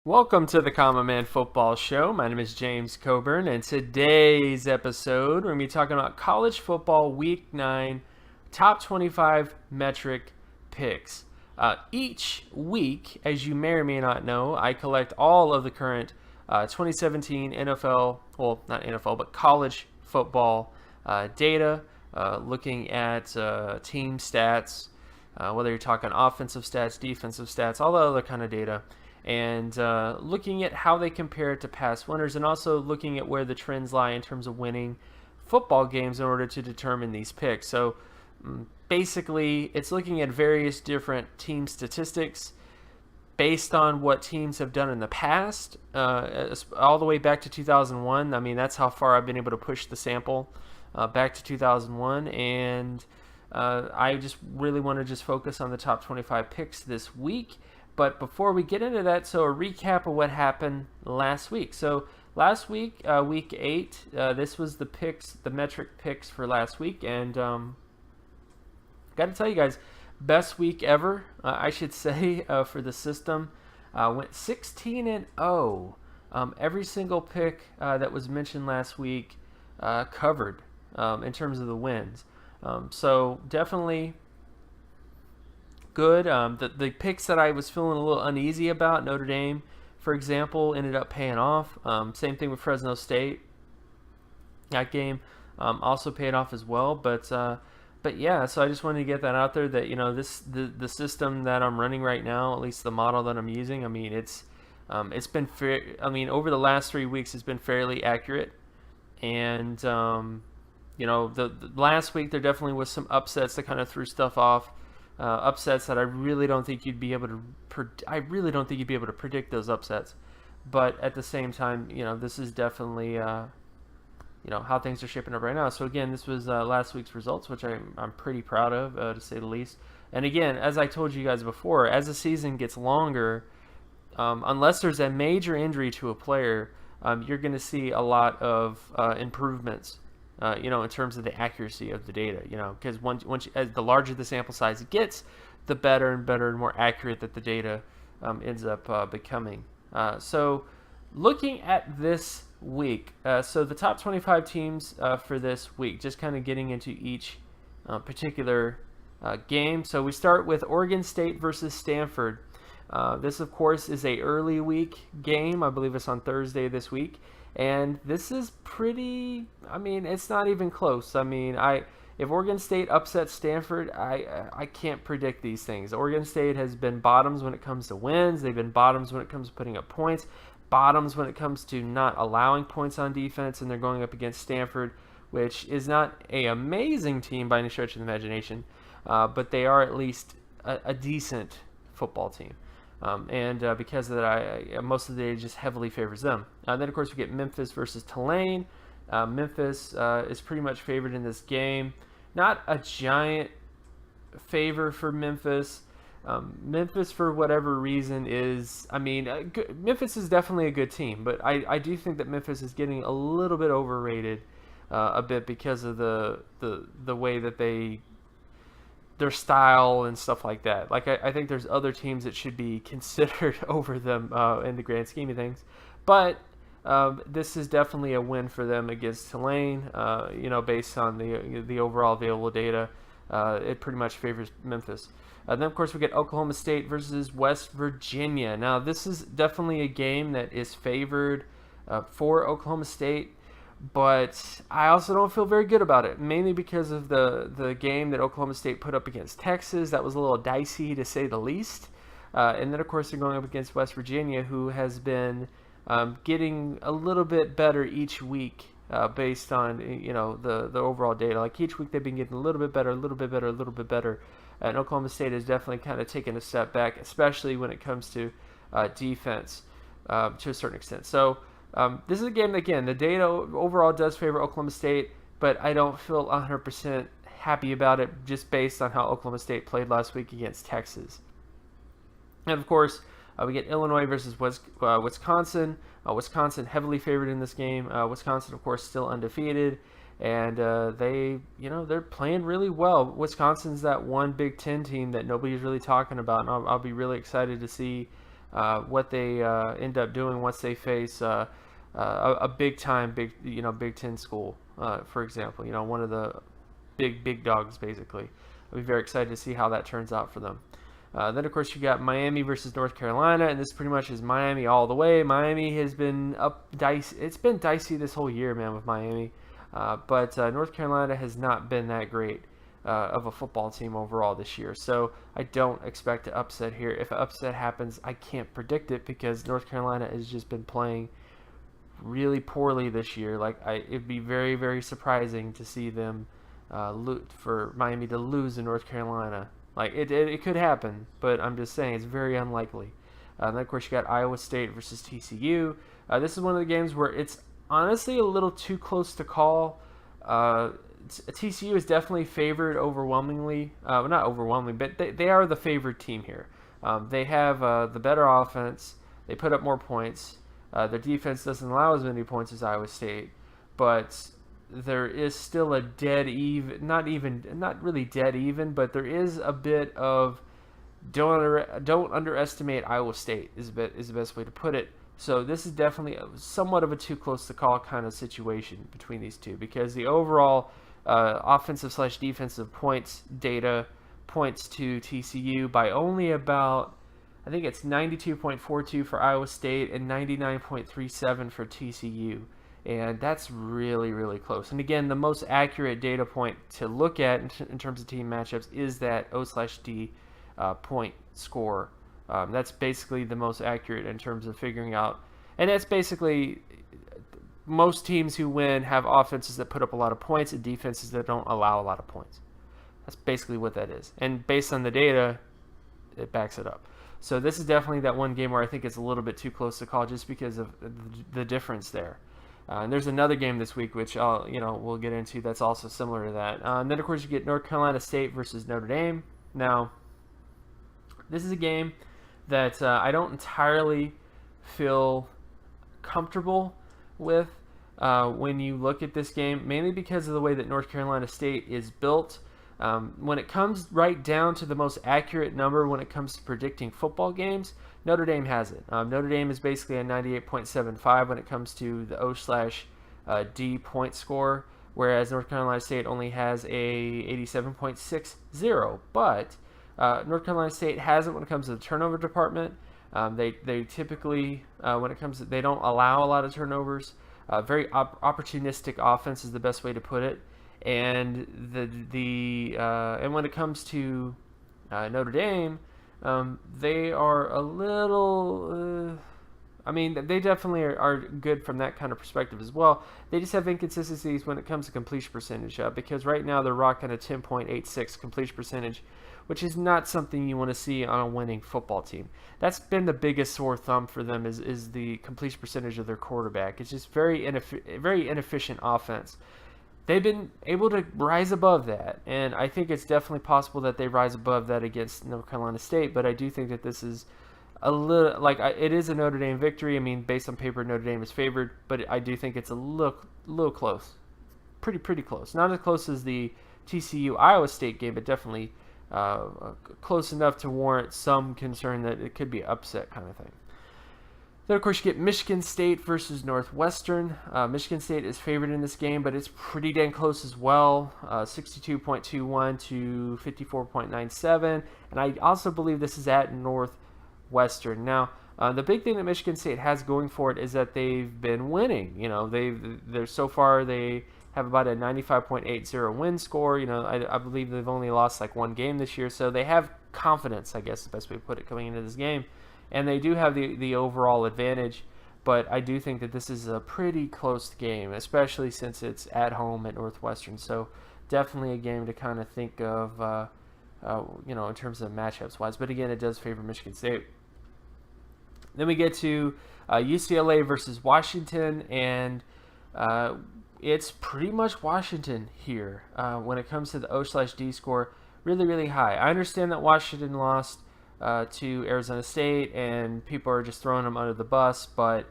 Welcome to the Common Man Football Show. My name is James Coburn, and today's episode we're going to be talking about college football Week 9 top 25 metric picks. Each week, as you may or may not know, I collect all of the current 2017 NFL, well, not NFL, but college football data, looking at team stats, whether you're talking offensive stats, defensive stats, all the other kind of data, and looking at how they compare to past winners, and also looking at where the trends lie in terms of winning football games in order to determine these picks. So basically, it's looking at various different team statistics based on what teams have done in the past, all the way back to 2001. I mean, that's how far I've been able to push the sample back to 2001, and I just really want to just focus on the top 25 picks this week. But before we get into that, so a recap of what happened last week. So last week, week 8, this was the picks, the metric picks for last week, and got to tell you guys, best week ever, I should say, for the system. Went 16-0. Every single pick that was mentioned last week covered in terms of the wins. So definitely good. The picks that I was feeling a little uneasy about, Notre Dame, for example, ended up paying off. Same thing with Fresno State. That game also paid off as well. But yeah, so I just wanted to get that out there that, you know, the system that I'm running right now, at least the model that I'm using, I mean, it's been fair. I mean, over the last 3 weeks, it's been fairly accurate. And you know, the last week there definitely was some upsets that kind of threw stuff off. Upsets that I really don't think you'd be able to. Predict those upsets, but at the same time, you know, this is definitely you know, how things are shaping up right now. So again, this was last week's results, which I'm pretty proud of, to say the least. And again, as I told you guys before, as the season gets longer, unless there's a major injury to a player, you're going to see a lot of improvements. You know, in terms of the accuracy of the data, you know, because as the larger the sample size it gets, the better and more accurate that the data ends up becoming. So looking at this week, so the top 25 teams for this week, just kind of getting into each particular game. So we start with Oregon State versus Stanford. This, of course, is a early week game. I believe it's on Thursday this week. And this is pretty, I mean, it's not even close. I mean, if Oregon State upsets Stanford, I can't predict these things. Oregon State has been bottoms when it comes to wins. They've been bottoms when it comes to putting up points. Bottoms when it comes to not allowing points on defense. And they're going up against Stanford, which is not an amazing team by any stretch of the imagination. But they are at least a decent football team. And because of that, most of the data just heavily favors them. Then, of course, we get Memphis versus Tulane. Memphis is pretty much favored in this game. Not a giant favor for Memphis. Memphis, for whatever reason, is, I mean, Memphis is definitely a good team, but I do think that Memphis is getting a little bit overrated a bit because of the way that their style and stuff like that. Like, I think there's other teams that should be considered over them in the grand scheme of things. But this is definitely a win for them against Tulane. You know, based on the overall available data, it pretty much favors Memphis. Then, of course, we get Oklahoma State versus West Virginia. Now, this is definitely a game that is favored for Oklahoma State. But I also don't feel very good about it, mainly because of the game that Oklahoma State put up against Texas. That was a little dicey, to say the least. And then, of course, they're going up against West Virginia, who has been getting a little bit better each week based on, you know, the overall data. Like, each week they've been getting a little bit better, a little bit better, a little bit better. And Oklahoma State has definitely kind of taken a step back, especially when it comes to defense to a certain extent. So this is a game that, again, the data overall does favor Oklahoma State, but I don't feel 100% happy about it just based on how Oklahoma State played last week against Texas. And, of course, we get Illinois versus Wisconsin. Wisconsin heavily favored in this game. Wisconsin, of course, still undefeated. And they're playing really well. Wisconsin's that one Big Ten team that nobody's really talking about. And I'll be really excited to see what they end up doing once they face a big time, Big Ten school, for example, one of the big dogs, basically. I'll be very excited to see how that turns out for them. Then, of course, you got Miami versus North Carolina, and this pretty much is Miami all the way. Miami has been dicey. It's been dicey this whole year, man, with Miami. But North Carolina has not been that great of a football team overall this year. So I don't expect an upset here. If an upset happens, I can't predict it because North Carolina has just been playing really poorly this year. It'd be very, very surprising to see them for Miami to lose in North Carolina. It could happen, but I'm just saying it's very unlikely. And then, of course, you got Iowa State versus TCU. This is one of the games where it's honestly a little too close to call. TCU is definitely favored overwhelmingly. Not overwhelmingly, but they are the favored team here. They have the better offense. They put up more points. Their defense doesn't allow as many points as Iowa State, but there is still a dead even, not really dead even, but there is a bit of don't underestimate Iowa State is the best way to put it. So this is definitely somewhat of a too close to call kind of situation between these two because the overall offensive/defensive points data points to TCU by only about, I think it's 92.42 for Iowa State and 99.37 for TCU. And that's really, really close. And again, the most accurate data point to look at in terms of team matchups is that O/D point score. That's basically the most accurate in terms of figuring out. And that's basically most teams who win have offenses that put up a lot of points and defenses that don't allow a lot of points. That's basically what that is. And based on the data, it backs it up. So this is definitely that one game where I think it's a little bit too close to call just because of the difference there. And there's another game this week, which we'll get into, that's also similar to that. And then, of course, you get North Carolina State versus Notre Dame. Now, this is a game that I don't entirely feel comfortable with when you look at this game, mainly because of the way that North Carolina State is built. When it comes right down to the most accurate number when it comes to predicting football games, Notre Dame has it. Notre Dame is basically a 98.75 when it co/D point score, whereas North Carolina State only has a 87.60. But North Carolina State has it when it comes to the turnover department. They typically, when it comes to, they don't allow a lot of turnovers. Very opportunistic offense is the best way to put it. And and when it comes to Notre Dame, they are a little. They definitely are good from that kind of perspective as well. They just have inconsistencies when it comes to completion percentage, because right now they're rocking a 10.86 completion percentage, which is not something you want to see on a winning football team. That's been the biggest sore thumb for them is the completion percentage of their quarterback. It's just very inefficient offense. They've been able to rise above that, and I think it's definitely possible that they rise above that against North Carolina State, but I do think that this is a little, it is a Notre Dame victory. Based on paper, Notre Dame is favored, but I do think it's a little close. Pretty close. Not as close as the TCU-Iowa State game, but definitely close enough to warrant some concern that it could be an upset kind of thing. Then, of course, you get Michigan State versus Northwestern. Michigan State is favored in this game, but it's pretty dang close as well, 62.21 to 54.97. And I also believe this is at Northwestern. Now, the big thing that Michigan State has going for it is that they've been winning. So far they have about a 95.80 win score. I believe they've only lost one game this year, so they have confidence, I guess is the best way to put it, coming into this game. And they do have the overall advantage, but I do think that this is a pretty close game, especially since it's at home at Northwestern. So definitely a game to kind of think of, in terms of matchups-wise. But again, it does favor Michigan State. Then we get to UCLA versus Washington, and it's pretty much Washington here when it comes to the O/D score. Really, really high. I understand that Washington lost to Arizona State, and people are just throwing them under the bus, but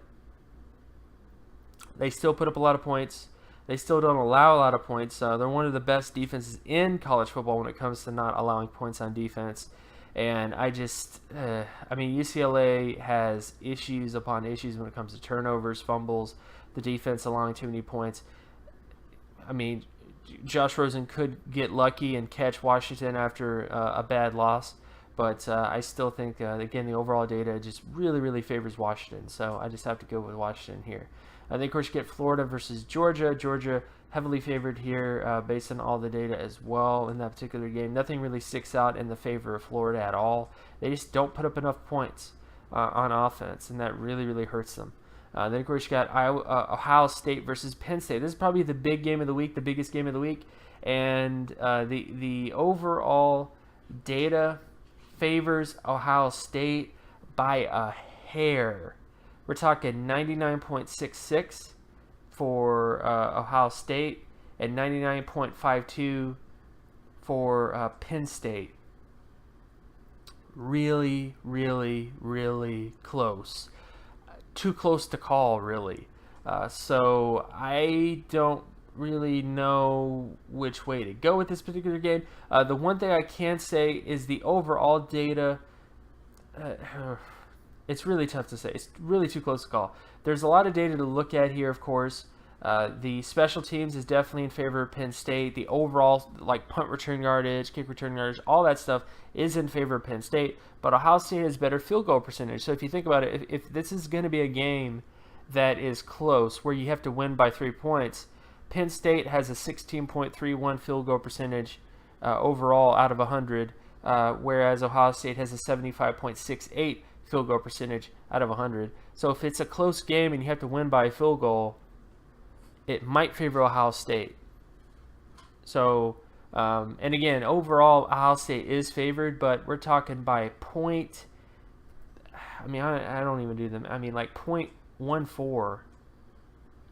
they still put up a lot of points. They still don't allow a lot of points. They're one of the best defenses in college football when it comes to not allowing points on defense. And I just, I mean, UCLA has issues upon issues when it comes to turnovers, fumbles, the defense allowing too many points. I mean, Josh Rosen could get lucky and catch Washington after a bad loss, but I still think, again, the overall data just really, really favors Washington. So I just have to go with Washington here. And then, of course, you get Florida versus Georgia. Georgia heavily favored here based on all the data as well in that particular game. Nothing really sticks out in the favor of Florida at all. They just don't put up enough points on offense, and that really, really hurts them. Then, of course, you got Ohio State versus Penn State. This is probably the big game of the week, the biggest game of the week. And the overall data favors Ohio State by a hair. We're talking 99.66 for Ohio State and 99.52 for Penn State. Really, really, really close. Too close to call, really. So I don't really know which way to go with this particular game. The one thing I can say is the overall data. It's really tough to say. It's really too close to call. There's a lot of data to look at here, of course. The special teams is definitely in favor of Penn State. The overall, like punt return yardage, kick return yardage, all that stuff is in favor of Penn State. But Ohio State has better field goal percentage. So if you think about it, if this is going to be a game that is close, where you have to win by 3 points, Penn State has a 16.31 field goal percentage overall out of 100, whereas Ohio State has a 75.68 field goal percentage out of 100. So if it's a close game and you have to win by a field goal, it might favor Ohio State. So, and again, overall, Ohio State is favored, but we're talking by point. I mean, I don't even do them. I mean, like 0.14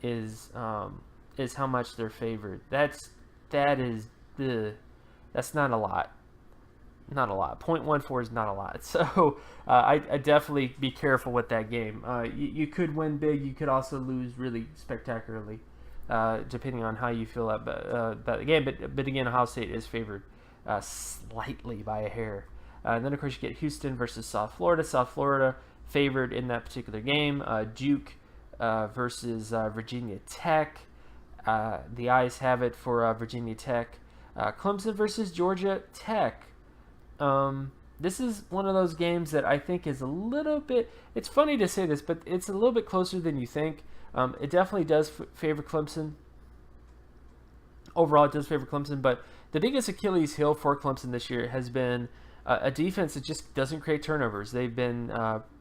is how much they're favored. That's not a lot. Not a lot. 0.14 is not a lot. So I definitely be careful with that game. You could win big. You could also lose really spectacularly, depending on how you feel about the game. But again, Ohio State is favored slightly by a hair. And then, of course, you get Houston versus South Florida. South Florida favored in that particular game. Duke versus Virginia Tech. The eyes have it for Virginia Tech. Clemson versus Georgia Tech. This is one of those games that I think is a little bit, it's funny to say this, but it's a little bit closer than you think. It definitely does favor Clemson. Overall, it does favor Clemson, but the biggest Achilles heel for Clemson this year has been a defense that just doesn't create turnovers. They've been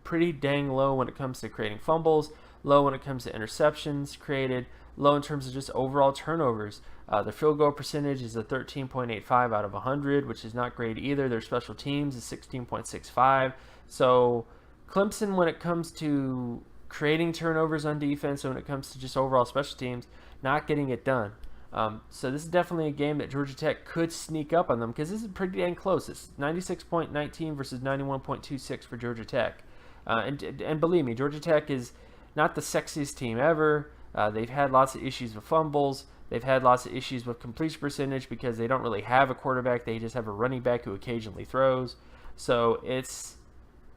pretty dang low when it comes to creating fumbles, low when it comes to interceptions created, low in terms of just overall turnovers. Their field goal percentage is a 13.85 out of 100, which is not great either. Their special teams is 16.65. So Clemson, when it comes to creating turnovers on defense, and when it comes to just overall special teams, not getting it done. So this is definitely a game that Georgia Tech could sneak up on them, because this is pretty dang close. It's 96.19 versus 91.26 for Georgia Tech. And believe me, Georgia Tech is not the sexiest team ever. They've had lots of issues with fumbles. They've had lots of issues with completion percentage because they don't really have a quarterback. They just have a running back who occasionally throws. So it's,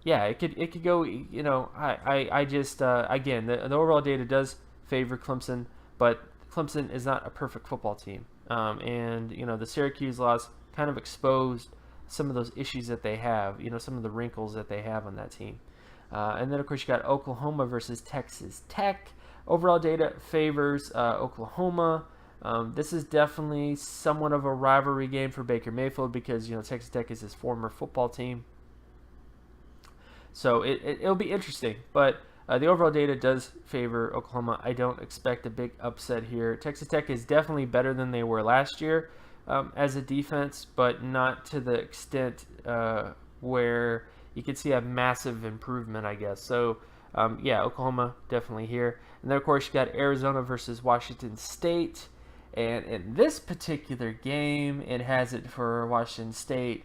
yeah, it could go, you know, I just, again, the overall data does favor Clemson, but Clemson is not a perfect football team. And, you know, the Syracuse loss kind of exposed some of those issues that they have, you know, some of the wrinkles that they have on that team. And then, of course, you got Oklahoma versus Texas Tech. Overall data favors Oklahoma. This is definitely somewhat of a rivalry game for Baker Mayfield because, you know, Texas Tech is his former football team. So it'll be interesting. But the overall data does favor Oklahoma. I don't expect a big upset here. Texas Tech is definitely better than they were last year as a defense, but not to the extent where you could see a massive improvement, I guess. So, yeah, Oklahoma definitely here. And then, of course, you got Arizona versus Washington State. And in this particular game, it has it for Washington State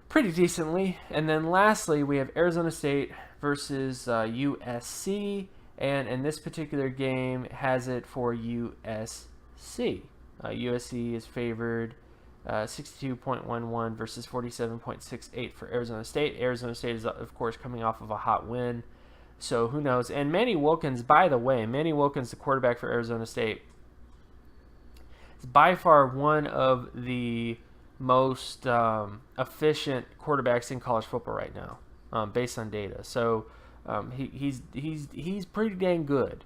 pretty decently. And then lastly, we have Arizona State versus USC. And in this particular game, has it for USC. USC is favored 62.11 versus 47.68 for Arizona State. Arizona State is, of course, coming off of a hot win, so who knows. And Manny Wilkins, by the way, Manny Wilkins, the quarterback for Arizona State, is by far one of the most efficient quarterbacks in college football right now, based on data. So he's pretty dang good.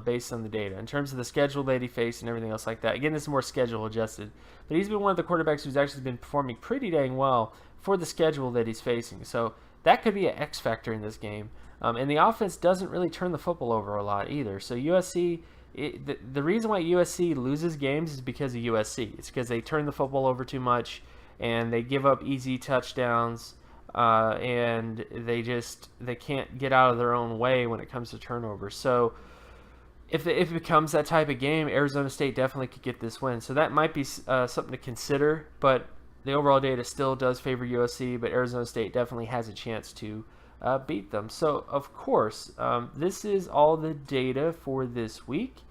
Based on the data. In terms of the schedule that he faced and everything else like that. Again, this is more schedule adjusted. But he's been one of the quarterbacks who's actually been performing pretty dang well for the schedule that he's facing. So that could be an X factor in this game. And the offense doesn't really turn the football over a lot either. So USC, the reason why USC loses games is because of USC. It's because they turn the football over too much and they give up easy touchdowns. And they can't get out of their own way when it comes to turnovers. So if it becomes that type of game, Arizona State definitely could get this win. So that might be something to consider, but the overall data still does favor USC, but Arizona State definitely has a chance to beat them. So, of course, this is all the data for this week.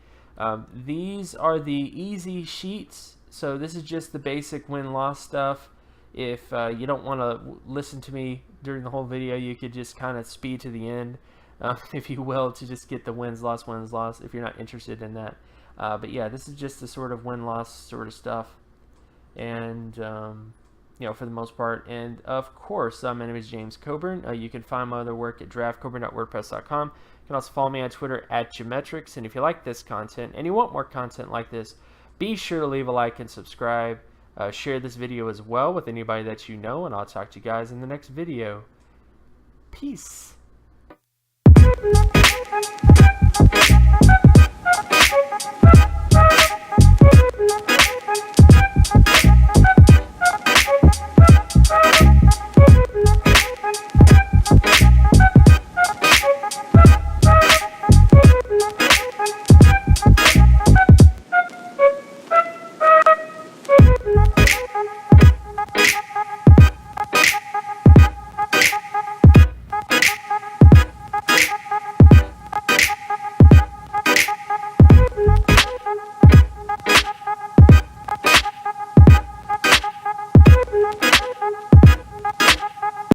These are the easy sheets. So this is just the basic win-loss stuff. If you don't want to listen to me during the whole video, you could just kind of speed to the end. If you will, to just get the wins, loss, if you're not interested in that. But yeah, this is just the sort of win-loss sort of stuff. And, for the most part. And, of course, my name is James Coburn. You can find my other work at draftcoburn.wordpress.com. You can also follow me on Twitter at Geometrics. And if you like this content and you want more content like this, be sure to leave a like and subscribe. Share this video as well with anybody that you know. And I'll talk to you guys in the next video. Peace. Thank you.